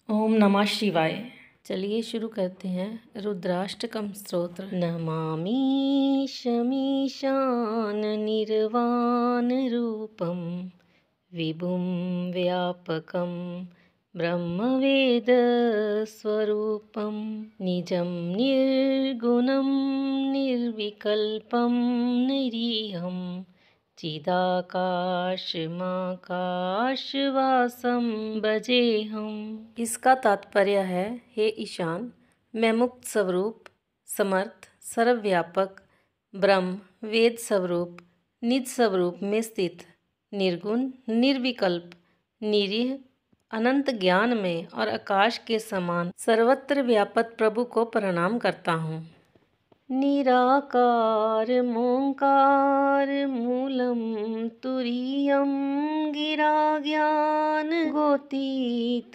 ओम नमः शिवाय। चलिए शुरू करते हैं रुद्राष्टकम स्तोत्र। नमामि शमीशान निर्वाण रूपम विभुं व्यापकं ब्रह्मवेद स्वरूपं निजं निर्गुणं निर्विकल्पं निरीहं चिदाकाशमाकाशवासं भजेहम्। इसका तात्पर्य है, हे ईशान, मैं मुक्त स्वरूप, समर्थ, सर्वव्यापक, ब्रह्म, वेद स्वरूप, निज स्वरूप में स्थित, निर्गुण, निर्विकल्प, निरीह, अनंत ज्ञान में और आकाश के समान सर्वत्र व्यापक प्रभु को प्रणाम करता हूँ। निराकार मोंकार मूलम तुरीयम गिरा ज्ञान गोतीतमीशं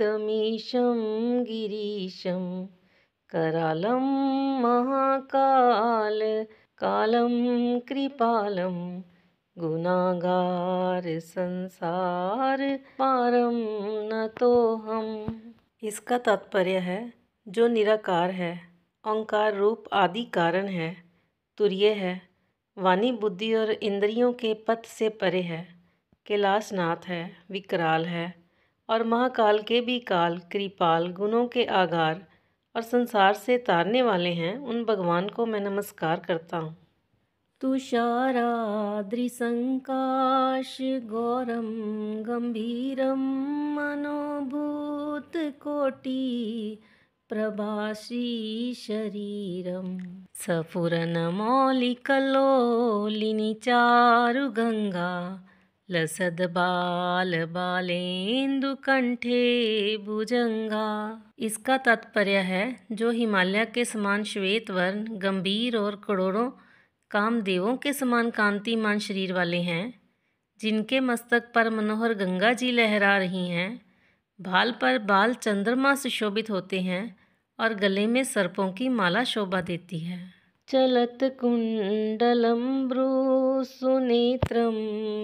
गिरीशं करालं महाकाल कालं कृपालं गुनागार संसार पारम नतोहम। इसका तात्पर्य है, जो निराकार है, ओंकार रूप आदि कारण है, तुर्य है, वाणी बुद्धि और इंद्रियों के पथ से परे है, कैलाशनाथ है, विकराल है और महाकाल के भी काल, कृपाल, गुणों के आगार और संसार से तारने वाले हैं, उन भगवान को मैं नमस्कार करता हूँ। तुषाराद्रिसंकाश गौरम गंभीरम मनोभूत कोटि प्रभाश्री शरीरम सफुरनमौलिकलोलिनी चारुगंगा लसद्बालबालेन्दुकंठे भुजंगा। इसका तात्पर्य है, जो हिमालय के समान श्वेत वर्ण, गंभीर और करोड़ों कामदेवों के समान कांतिमान शरीर वाले हैं, जिनके मस्तक पर मनोहर गंगा जी लहरा रही हैं, भाल पर बाल चंद्रमा से शोभित होते हैं और गले में सर्पों की माला शोभा देती है। चलत कुंडलम भ्रूसुनेत्रम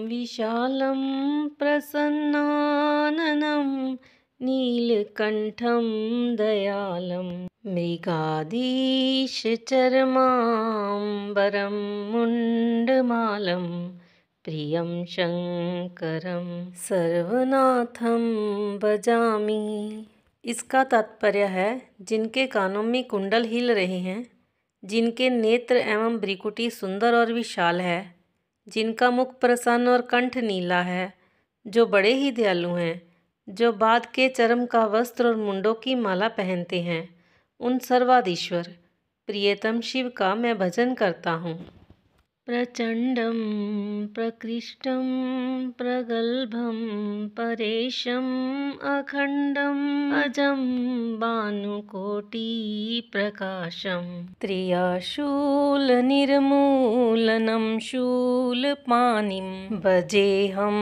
विशालम प्रसन्नाननम नीलकंठम दयालम मृगाधीश चरमांबरम मुंडमालम प्रियं शंकरं सर्वनाथं भजामि। इसका तात्पर्य है, जिनके कानों में कुंडल हिल रहे हैं, जिनके नेत्र एवं भ्रिकुटी सुंदर और विशाल है, जिनका मुख प्रसन्न और कंठ नीला है, जो बड़े ही दयालु हैं, जो बाघ के चर्म का वस्त्र और मुंडों की माला पहनते हैं, उन सर्वाधीश्वर प्रियतम शिव का मैं भजन करता हूँ। प्रचंडं प्रकृष्टं प्रगल्भं परेशं अखंडं अजं भानुकोटि प्रकाशं त्रियाशूल निर्मूलनं शूलपाणिं भजेहं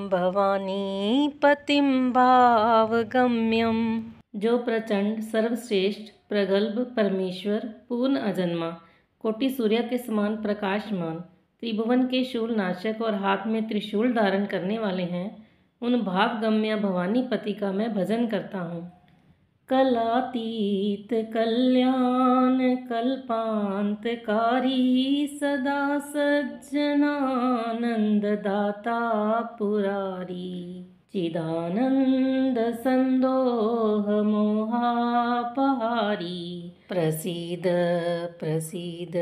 भवानी पतिं भावगम्यं। जो प्रचंड, सर्वश्रेष्ठ, प्रगल्भ, परमेश्वर, पूर्ण अजन्मा, कोटि सूर्य के समान प्रकाशमान, त्रिभुवन के शूल नाशक और हाथ में त्रिशूल धारण करने वाले हैं, उन भावगम्य भवानी पति का मैं भजन करता हूँ। कलातीत कल्याण कल्पांतकारी सदा सज्जनानंद दाता पुरारी चिदानंद संदोह मोहापहारी प्रसीद प्रसीद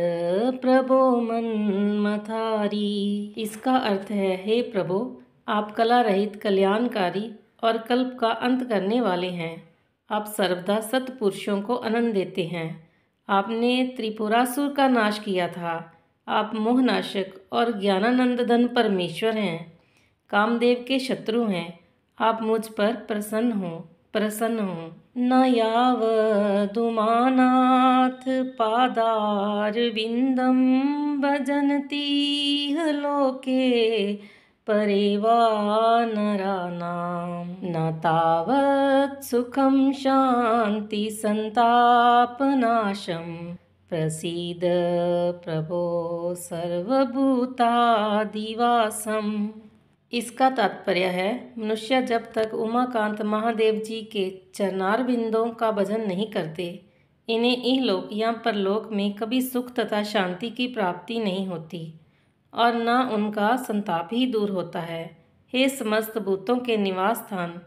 प्रभो मन्मथारी। इसका अर्थ है, हे प्रभु, आप कला रहित, कल्याणकारी और कल्प का अंत करने वाले हैं। आप सर्वदा सत्पुरुषों को आनंद देते हैं। आपने त्रिपुरासुर का नाश किया था। आप मोहनाशक और ज्ञानानंदन परमेश्वर हैं, कामदेव के शत्रु हैं। आप मुझ पर प्रसन्न हो। न यावदुमानाथ पादारविन्दं भजन्तीह लोके परे वा नराणां न तावत् सुखं शान्ति संतापनाशं प्रसीद प्रभो सर्वभूतादिवासम्। इसका तात्पर्य है, मनुष्य जब तक उमाकांत महादेव जी के चरणार बिंदों का भजन नहीं करते, इन्हें इहलोक या परलोक में कभी सुख तथा शांति की प्राप्ति नहीं होती और न उनका संताप ही दूर होता है। हे समस्त भूतों के निवास स्थान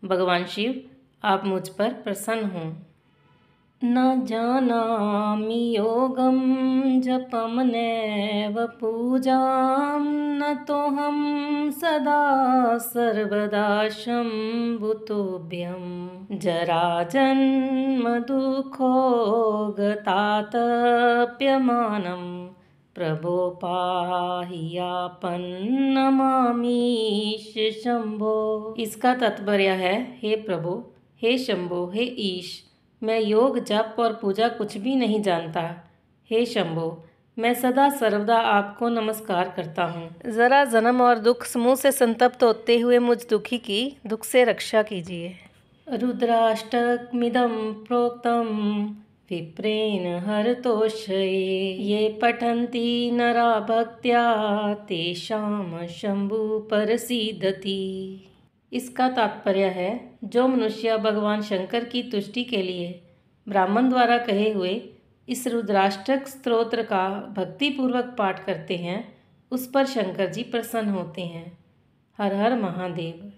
भगवान शिव, आप मुझ पर प्रसन्न हों। न जानामि योगं जपं नैव पूजां न तोऽहं सदा सर्वदा शम्भुतोऽभ्यं जराजन्म दुःखोगतातप्यमानं प्रभो पाहि आपन्नमामीश शंभो। इसका तात्पर्य है, हे प्रभु, हे शंभो, हे ईश, मैं योग जप और पूजा कुछ भी नहीं जानता। हे शंभो, मैं सदा सर्वदा आपको नमस्कार करता हूँ। ज़रा जन्म और दुख समूह से संतप्त होते हुए मुझ दुखी की दुख से रक्षा कीजिए। रुद्राष्टकमिदं प्रोक्तं विप्रेण हरतोषये ये पठन्ति नरा भक्त्या तेषां शंभु प्रसीदति। इसका तात्पर्य है, जो मनुष्य भगवान शंकर की तुष्टि के लिए ब्राह्मण द्वारा कहे हुए इस रुद्राष्टक स्तोत्र का भक्तिपूर्वक पाठ करते हैं, उस पर शंकर जी प्रसन्न होते हैं। हर हर महादेव।